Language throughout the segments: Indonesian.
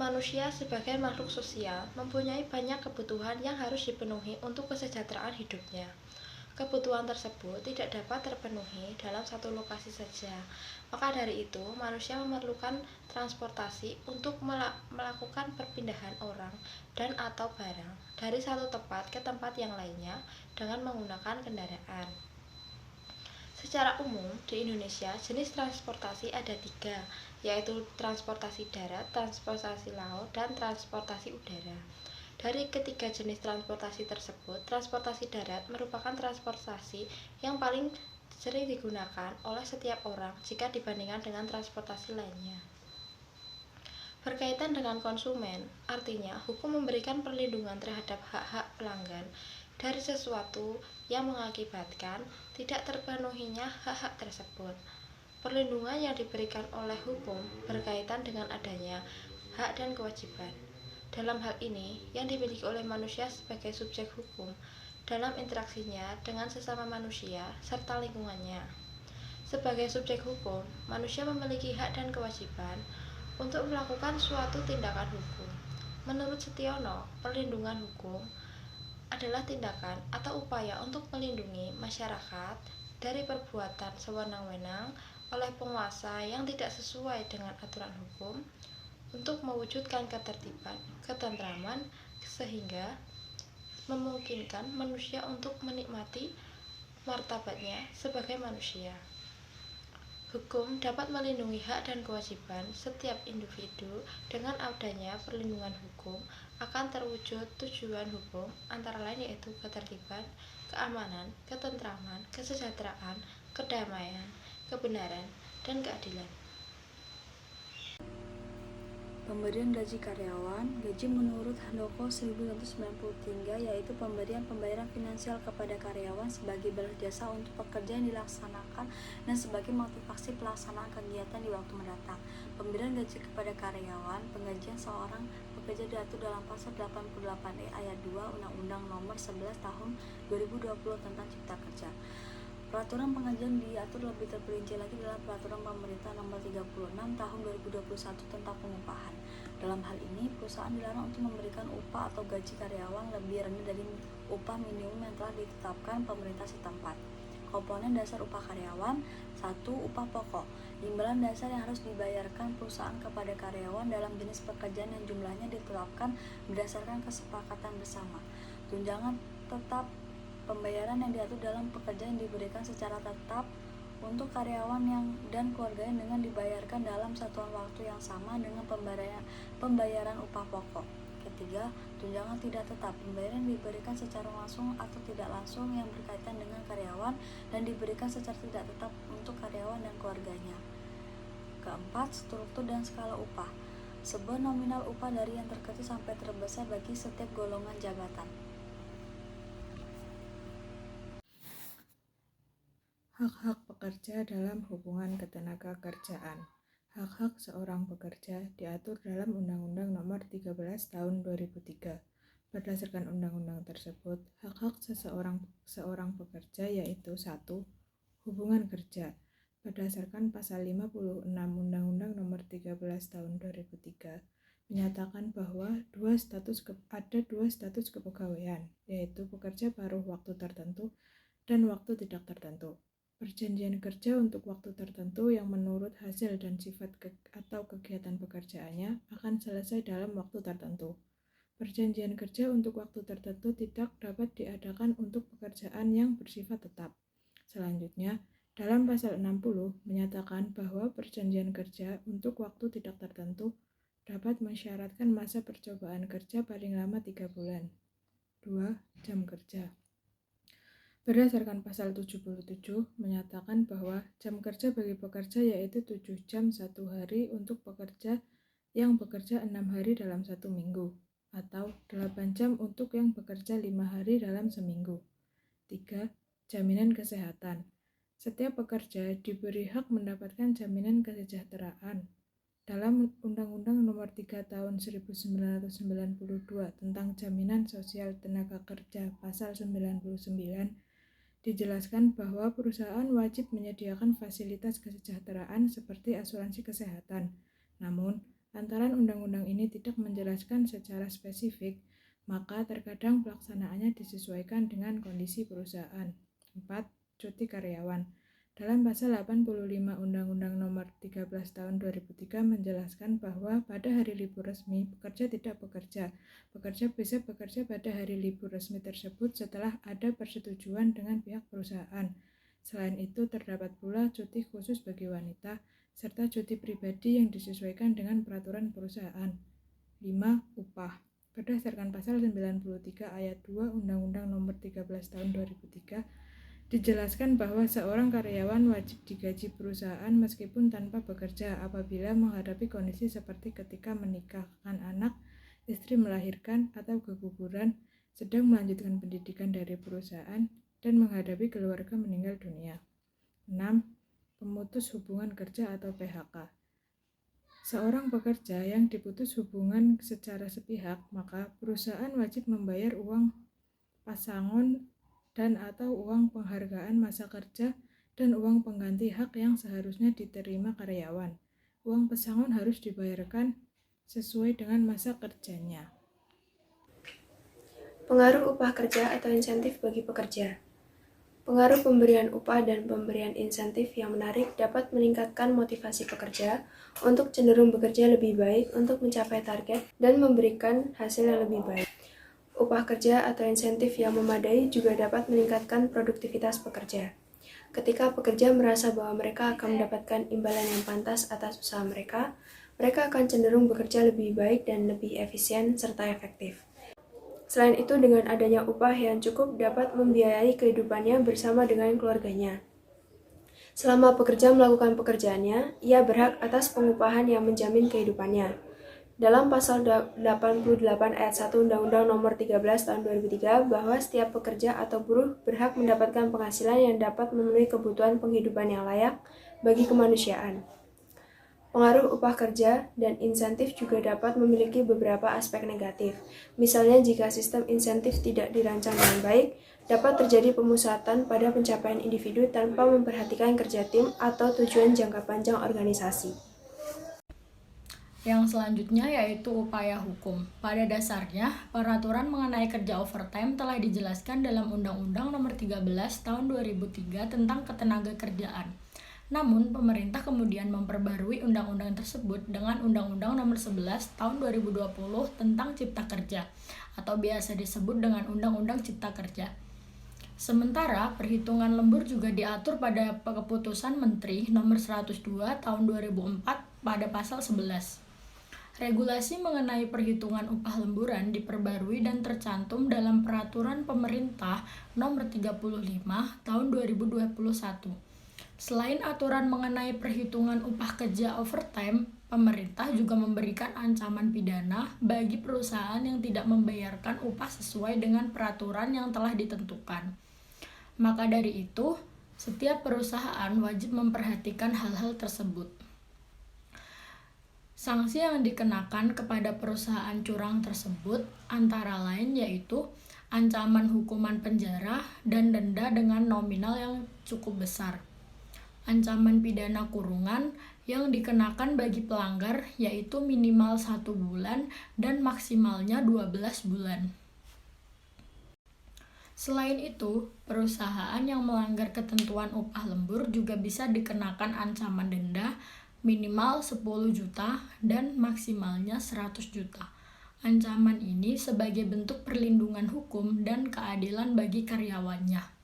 Manusia sebagai makhluk sosial mempunyai banyak kebutuhan yang harus dipenuhi untuk kesejahteraan hidupnya. Kebutuhan tersebut tidak dapat terpenuhi dalam satu lokasi saja. Maka dari itu, manusia memerlukan transportasi untuk melakukan perpindahan orang dan atau barang dari satu tempat ke tempat yang lainnya dengan menggunakan kendaraan. Secara umum, di Indonesia, jenis transportasi ada tiga, yaitu transportasi darat, transportasi laut, dan transportasi udara. Dari ketiga jenis transportasi tersebut, transportasi darat merupakan transportasi yang paling sering digunakan oleh setiap orang jika dibandingkan dengan transportasi lainnya. Berkaitan dengan konsumen, artinya hukum memberikan perlindungan terhadap hak-hak pelanggan dari sesuatu yang mengakibatkan tidak terpenuhinya hak-hak tersebut. Perlindungan yang diberikan oleh hukum berkaitan dengan adanya hak dan kewajiban. Dalam hal ini, yang dimiliki oleh manusia sebagai subjek hukum dalam interaksinya dengan sesama manusia serta lingkungannya. Sebagai subjek hukum, manusia memiliki hak dan kewajiban untuk melakukan suatu tindakan hukum. Menurut Setiono, perlindungan hukum adalah tindakan atau upaya untuk melindungi masyarakat dari perbuatan sewenang-wenang oleh penguasa yang tidak sesuai dengan aturan hukum untuk mewujudkan ketertiban, ketentraman, sehingga memungkinkan manusia untuk menikmati martabatnya sebagai manusia. Hukum dapat melindungi hak dan kewajiban setiap individu. Dengan adanya perlindungan hukum akan terwujud tujuan hukum antara lain yaitu ketertiban, keamanan, ketentraman, kesejahteraan, kedamaian, kebenaran, dan keadilan. Pemberian gaji karyawan. Gaji menurut Handoko 1993 yaitu pemberian pembayaran finansial kepada karyawan sebagai balas jasa untuk pekerjaan yang dilaksanakan dan sebagai motivasi pelaksanaan kegiatan di waktu mendatang. Pemberian gaji kepada karyawan. Penggajian seorang pekerja diatur dalam pasal 88E ayat 2 Undang-Undang Nomor 11 Tahun 2020 tentang Cipta Kerja. Peraturan penggajian diatur lebih terperinci lagi dalam Peraturan Pemerintah Nomor 36 Tahun 2021 tentang pengupahan. Dalam hal ini, perusahaan dilarang untuk memberikan upah atau gaji karyawan lebih rendah dari upah minimum yang telah ditetapkan pemerintah setempat. Komponen dasar upah karyawan. 1. Upah pokok. Imbalan dasar yang harus dibayarkan perusahaan kepada karyawan dalam jenis pekerjaan yang jumlahnya ditetapkan berdasarkan kesepakatan bersama. Tunjangan tetap. Pembayaran yang diatur dalam pekerjaan diberikan secara tetap untuk karyawan dan keluarganya dengan dibayarkan dalam satuan waktu yang sama dengan pembayaran upah pokok. Ketiga, tunjangan tidak tetap. Pembayaran diberikan secara langsung atau tidak langsung yang berkaitan dengan karyawan dan diberikan secara tidak tetap untuk karyawan dan keluarganya. Keempat, struktur dan skala upah. Sebuah nominal upah dari yang terkecil sampai terbesar bagi setiap golongan jabatan. Hak-hak pekerja dalam hubungan ketenaga kerjaan. Hak-hak seorang pekerja diatur dalam Undang-Undang Nomor 13 Tahun 2003. Berdasarkan undang-undang tersebut, hak-hak seorang pekerja yaitu 1. Hubungan kerja. Berdasarkan Pasal 56 Undang-Undang Nomor 13 Tahun 2003 menyatakan bahwa ada dua status kepegawaian, yaitu pekerja paruh waktu tertentu dan waktu tidak tertentu. Perjanjian kerja untuk waktu tertentu yang menurut hasil dan sifat atau kegiatan pekerjaannya akan selesai dalam waktu tertentu. Perjanjian kerja untuk waktu tertentu tidak dapat diadakan untuk pekerjaan yang bersifat tetap. Selanjutnya, dalam pasal 60 menyatakan bahwa perjanjian kerja untuk waktu tidak tertentu dapat mensyaratkan masa percobaan kerja paling lama 3 bulan. 2. Jam kerja. Berdasarkan pasal 77 menyatakan bahwa jam kerja bagi pekerja yaitu 7 jam satu hari untuk pekerja yang bekerja 6 hari dalam satu minggu atau 8 jam untuk yang bekerja 5 hari dalam seminggu. 3. Jaminan kesehatan. Setiap pekerja diberi hak mendapatkan jaminan kesejahteraan. Dalam Undang-Undang Nomor 3 Tahun 1992 tentang Jaminan Sosial Tenaga Kerja Pasal 99 dijelaskan bahwa perusahaan wajib menyediakan fasilitas kesejahteraan seperti asuransi kesehatan. Namun, Lantaran undang-undang ini tidak menjelaskan secara spesifik, maka terkadang pelaksanaannya disesuaikan dengan kondisi perusahaan. 4. Cuti karyawan. Dalam pasal 85 Undang-Undang Nomor 13 Tahun 2003 menjelaskan bahwa pada hari libur resmi, pekerja tidak bekerja. Pekerja bisa bekerja pada hari libur resmi tersebut setelah ada persetujuan dengan pihak perusahaan. Selain itu, terdapat pula cuti khusus bagi wanita, serta cuti pribadi yang disesuaikan dengan peraturan perusahaan. 5. Upah. Berdasarkan pasal 93 ayat 2 Undang-Undang Nomor 13 Tahun 2003, dijelaskan bahwa seorang karyawan wajib digaji perusahaan meskipun tanpa bekerja apabila menghadapi kondisi seperti ketika menikahkan anak, istri melahirkan atau keguguran, sedang melanjutkan pendidikan dari perusahaan, dan menghadapi keluarga meninggal dunia. 6. Pemutus hubungan kerja atau PHK. Seorang pekerja yang diputus hubungan secara sepihak, maka perusahaan wajib membayar uang pasangon dan atau uang penghargaan masa kerja dan uang pengganti hak yang seharusnya diterima karyawan. Uang pesangon harus dibayarkan sesuai dengan masa kerjanya. Pengaruh upah kerja atau insentif bagi pekerja. Pengaruh pemberian upah dan pemberian insentif yang menarik dapat meningkatkan motivasi pekerja untuk cenderung bekerja lebih baik untuk mencapai target dan memberikan hasil yang lebih baik. Upah kerja atau insentif yang memadai juga dapat meningkatkan produktivitas pekerja. Ketika pekerja merasa bahwa mereka akan mendapatkan imbalan yang pantas atas usaha mereka akan cenderung bekerja lebih baik dan lebih efisien serta efektif. Selain itu, dengan adanya upah yang cukup dapat membiayai kehidupannya bersama dengan keluarganya. Selama pekerja melakukan pekerjaannya, ia berhak atas pengupahan yang menjamin kehidupannya. Dalam pasal 88 ayat 1 Undang-Undang Nomor 13 Tahun 2003 bahwa setiap pekerja atau buruh berhak mendapatkan penghasilan yang dapat memenuhi kebutuhan penghidupan yang layak bagi kemanusiaan. Pengaruh upah kerja dan insentif juga dapat memiliki beberapa aspek negatif. Misalnya jika sistem insentif tidak dirancang dengan baik, dapat terjadi pemusatan pada pencapaian individu tanpa memperhatikan kerja tim atau tujuan jangka panjang organisasi. Yang selanjutnya yaitu upaya hukum. Pada dasarnya, peraturan mengenai kerja overtime telah dijelaskan dalam Undang-Undang Nomor 13 Tahun 2003 tentang Ketenagakerjaan. Namun, pemerintah kemudian memperbarui undang-undang tersebut dengan Undang-Undang Nomor 11 Tahun 2020 tentang Cipta Kerja atau biasa disebut dengan Undang-Undang Cipta Kerja. Sementara, perhitungan lembur juga diatur pada Keputusan Menteri Nomor 102 Tahun 2004 pada pasal 11. Regulasi mengenai perhitungan upah lemburan diperbarui dan tercantum dalam Peraturan Pemerintah Nomor 35 Tahun 2021. Selain aturan mengenai perhitungan upah kerja overtime, pemerintah juga memberikan ancaman pidana bagi perusahaan yang tidak membayarkan upah sesuai dengan peraturan yang telah ditentukan. Maka dari itu, setiap perusahaan wajib memperhatikan hal-hal tersebut. Sanksi yang dikenakan kepada perusahaan curang tersebut antara lain yaitu ancaman hukuman penjara dan denda dengan nominal yang cukup besar. Ancaman pidana kurungan yang dikenakan bagi pelanggar yaitu minimal 1 bulan dan maksimalnya 12 bulan. Selain itu, perusahaan yang melanggar ketentuan upah lembur juga bisa dikenakan ancaman denda minimal 10 juta dan maksimalnya 100 juta. Ancaman ini sebagai bentuk perlindungan hukum dan keadilan bagi karyawannya.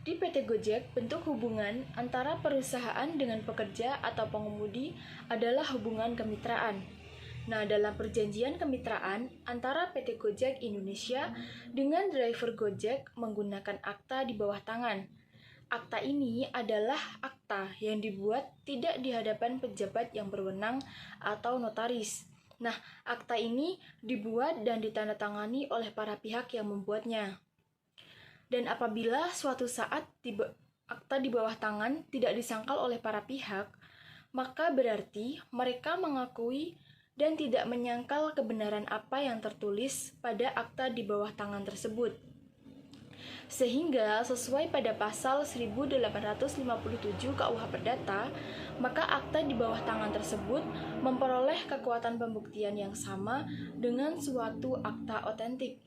Di PT Gojek, bentuk hubungan antara perusahaan dengan pekerja atau pengemudi adalah hubungan kemitraan. Nah, dalam perjanjian kemitraan antara PT Gojek Indonesia dengan driver Gojek menggunakan akta di bawah tangan. Akta ini adalah akta yang dibuat tidak di hadapan pejabat yang berwenang atau notaris. Nah, akta ini dibuat dan ditandatangani oleh para pihak yang membuatnya. Dan apabila suatu saat akta di bawah tangan tidak disangkal oleh para pihak, maka berarti mereka mengakui dan tidak menyangkal kebenaran apa yang tertulis pada akta di bawah tangan tersebut. Sehingga sesuai pada pasal 1857 KUH Perdata, maka akta di bawah tangan tersebut memperoleh kekuatan pembuktian yang sama dengan suatu akta otentik.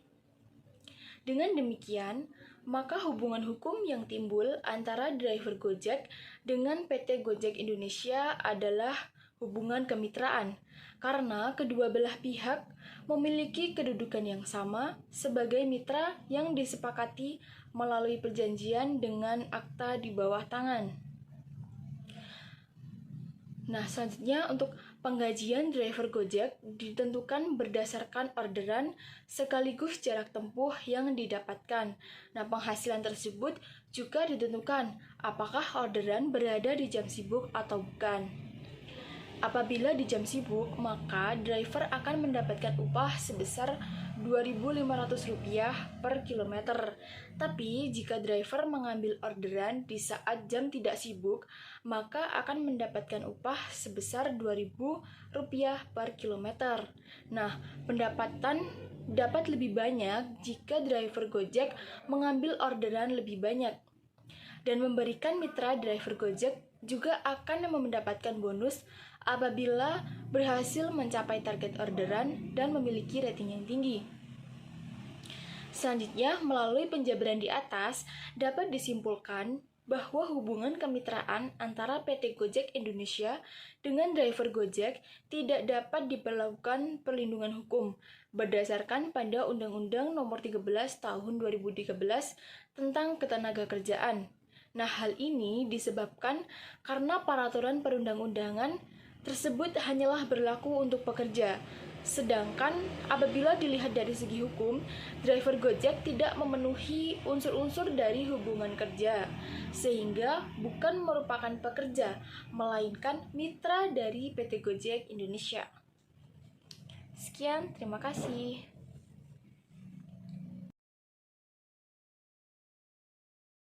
Dengan demikian, maka hubungan hukum yang timbul antara driver Gojek dengan PT Gojek Indonesia adalah hubungan kemitraan, karena kedua belah pihak memiliki kedudukan yang sama sebagai mitra yang disepakati melalui perjanjian dengan akta di bawah tangan. Nah, selanjutnya untuk penggajian driver Gojek ditentukan berdasarkan orderan sekaligus jarak tempuh yang didapatkan. Nah, penghasilan tersebut juga ditentukan apakah orderan berada di jam sibuk atau bukan. Apabila di jam sibuk, maka driver akan mendapatkan upah sebesar Rp2.500 per kilometer. Tapi jika driver mengambil orderan di saat jam tidak sibuk, maka akan mendapatkan upah sebesar Rp2.000 per kilometer. Nah, pendapatan dapat lebih banyak jika driver Gojek mengambil orderan lebih banyak. Dan memberikan mitra driver Gojek juga akan mendapatkan bonus apabila berhasil mencapai target orderan dan memiliki rating yang tinggi. Selanjutnya, melalui penjabaran di atas, dapat disimpulkan bahwa hubungan kemitraan antara PT Gojek Indonesia dengan driver Gojek tidak dapat diberlakukan perlindungan hukum berdasarkan pada Undang-Undang Nomor 13 Tahun 2013 tentang Ketenagakerjaan. Nah, hal ini disebabkan karena peraturan perundang-undangan tersebut hanyalah berlaku untuk pekerja. Sedangkan apabila dilihat dari segi hukum, driver Gojek tidak memenuhi unsur-unsur dari hubungan kerja, sehingga bukan merupakan pekerja, melainkan mitra dari PT Gojek Indonesia. Sekian, terima kasih.